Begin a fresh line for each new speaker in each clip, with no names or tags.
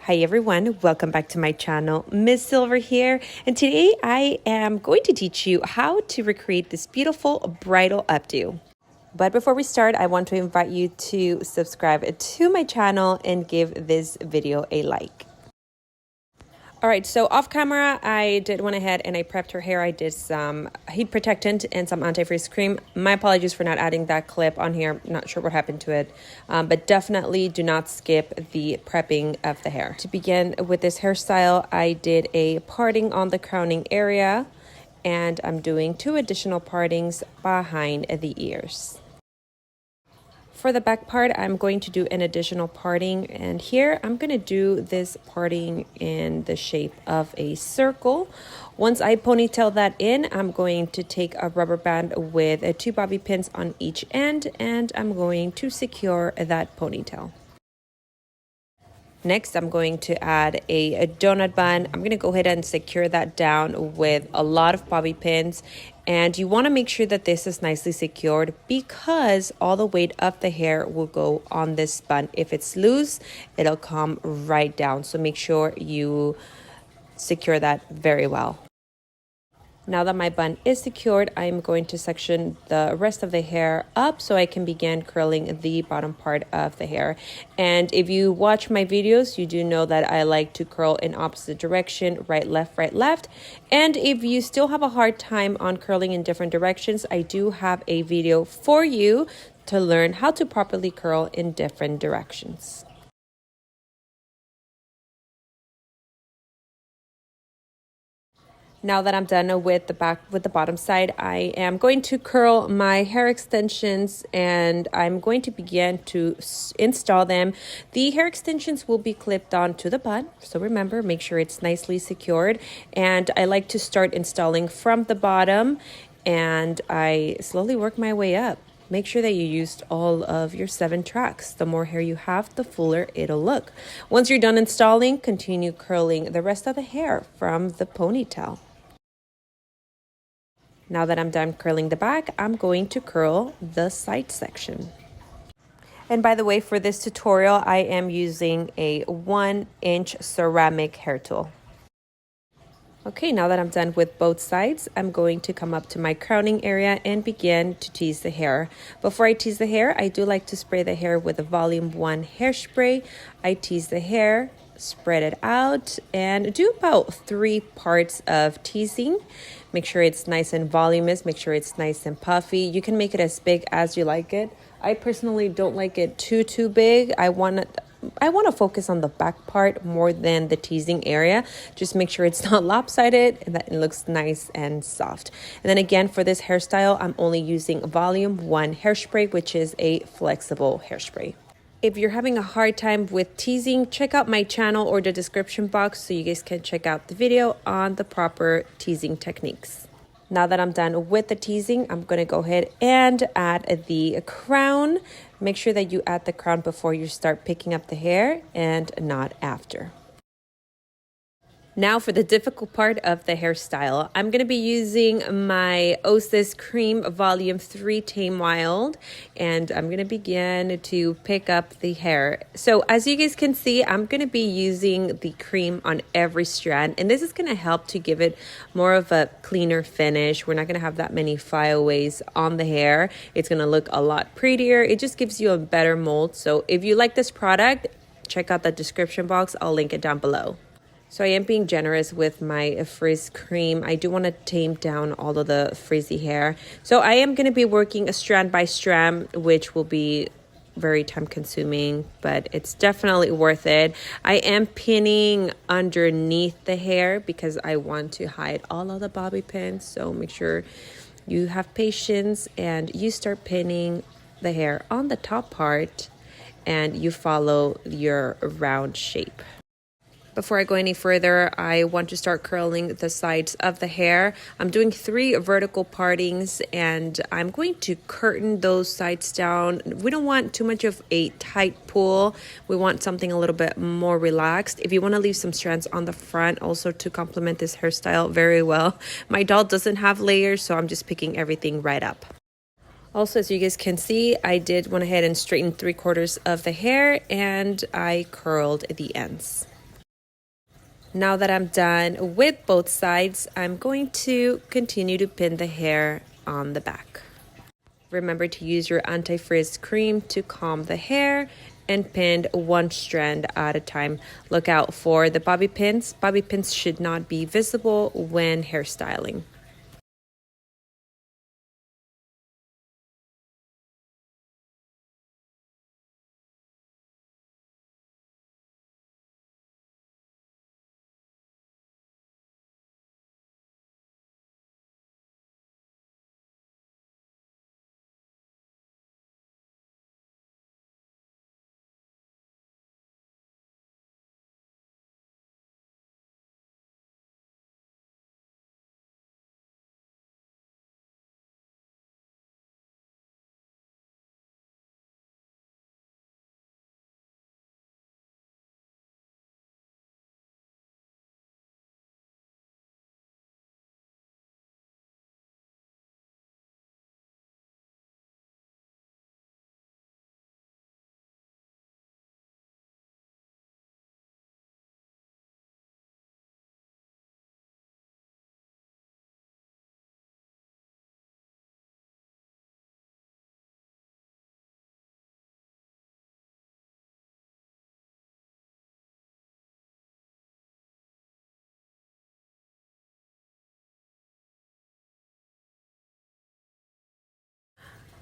Hi everyone, welcome back to my channel. Miss Silver here, and today I am going to teach you how to recreate this beautiful bridal updo. But before we start, I want to invite you to subscribe to my channel and give this video a like. All right, so off camera, I went ahead and I prepped her hair. I did some heat protectant and some anti-freeze cream. My apologies for not adding that clip on here. Not sure what happened to it, but definitely do not skip the prepping of the hair. To begin with this hairstyle, I did a parting on the crowning area, and I'm doing 2 additional partings behind the ears. For the back part, I'm going to do an additional parting, and here I'm going to do this parting in the shape of a circle. Once I ponytail that in, I'm going to take a rubber band with 2 bobby pins on each end, and I'm going to secure that ponytail. Next, I'm going to add a donut bun. I'm going to go ahead and secure that down with a lot of bobby pins. And you want to make sure that this is nicely secured because all the weight of the hair will go on this bun. If it's loose, it'll come right down. So make sure you secure that very well. Now that my bun is secured, I'm going to section the rest of the hair up so I can begin curling the bottom part of the hair. And if you watch my videos, you do know that I like to curl in opposite direction, right, left. And if you still have a hard time on curling in different directions, I do have a video for you to learn how to properly curl in different directions. Now that I'm done with the bottom side, I am going to curl my hair extensions and I'm going to begin to install them. The hair extensions will be clipped onto the bun, so remember, make sure it's nicely secured. And I like to start installing from the bottom and I slowly work my way up. Make sure that you used all of your 7 tracks. The more hair you have, the fuller it'll look. Once you're done installing, continue curling the rest of the hair from the ponytail. Now that I'm done curling the back, I'm going to curl the side section. And by the way, for this tutorial, I am using a 1-inch ceramic hair tool. Okay, now that I'm done with both sides, I'm going to come up to my crowning area and begin to tease the hair. Before I tease the hair, I do like to spray the hair with a volume 1 hairspray. I tease the hair, spread it out, and do about 3 parts of teasing. Make sure it's nice and voluminous. Make sure it's nice and puffy. You can make it as big as you like it. I personally don't like it too big. I want to focus on the back part more than the teasing area. Just make sure it's not lopsided and that it looks nice and soft. And then again, for this hairstyle, I'm only using volume 1 hairspray, which is a flexible hairspray. If you're having a hard time with teasing, check out my channel or the description box so you guys can check out the video on the proper teasing techniques. Now that I'm done with the teasing, I'm going to go ahead and add the crown. Make sure that you add the crown before you start picking up the hair and not after. Now for the difficult part of the hairstyle, I'm going to be using my Osis Cream Volume 3 Tame Wild, and I'm going to begin to pick up the hair. So as you guys can see, I'm going to be using the cream on every strand, and this is going to help to give it more of a cleaner finish. We're not going to have that many flyaways on the hair. It's going to look a lot prettier. It just gives you a better mold. So if you like this product, check out the description box. I'll link it down below. So I am being generous with my frizz cream. I do want to tame down all of the frizzy hair. So I am going to be working a strand by strand, which will be very time consuming, but it's definitely worth it. I am pinning underneath the hair because I want to hide all of the bobby pins. So make sure you have patience and you start pinning the hair on the top part and you follow your round shape. Before I go any further, I want to start curling the sides of the hair. I'm doing 3 vertical partings and I'm going to curtain those sides down. We don't want too much of a tight pull. We want something a little bit more relaxed. If you want to leave some strands on the front also to complement this hairstyle very well. My doll doesn't have layers, so I'm just picking everything right up. Also, as you guys can see, I went ahead and straightened 3/4 of the hair and I curled the ends. Now that I'm done with both sides, I'm going to continue to pin the hair on the back. Remember to use your anti-frizz cream to comb the hair and pin one strand at a time. Look out for the bobby pins. Bobby pins should not be visible when hairstyling.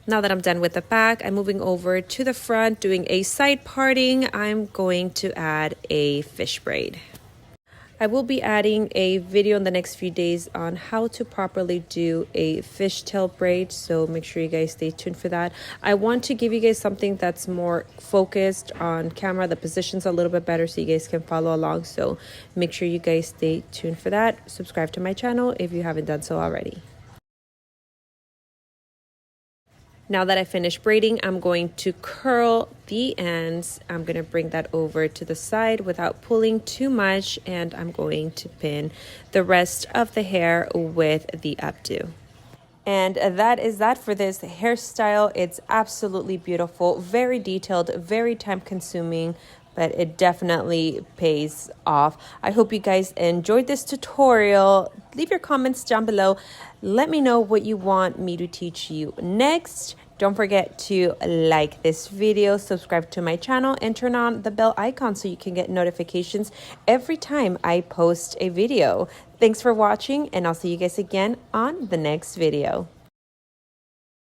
Now that I'm done with the back, I'm moving over to the front, doing a side parting. I'm going to add a fish braid. I will be adding a video in the next few days on how to properly do a fishtail braid, so make sure you guys stay tuned for that. I want to give you guys something that's more focused on camera, the position's a little bit better so you guys can follow along, so make sure you guys stay tuned for that. Subscribe to my channel if you haven't done so already. Now that I finished braiding, I'm going to curl the ends. I'm going to bring that over to the side without pulling too much, and I'm going to pin the rest of the hair with the updo. And that is that for this hairstyle. It's absolutely beautiful, very detailed, very time consuming, but it definitely pays off. I hope you guys enjoyed this tutorial. Leave your comments down below. Let me know what you want me to teach you next. Don't forget to like this video, subscribe to my channel, and turn on the bell icon so you can get notifications every time I post a video. Thanks for watching, and I'll see you guys again on the next video.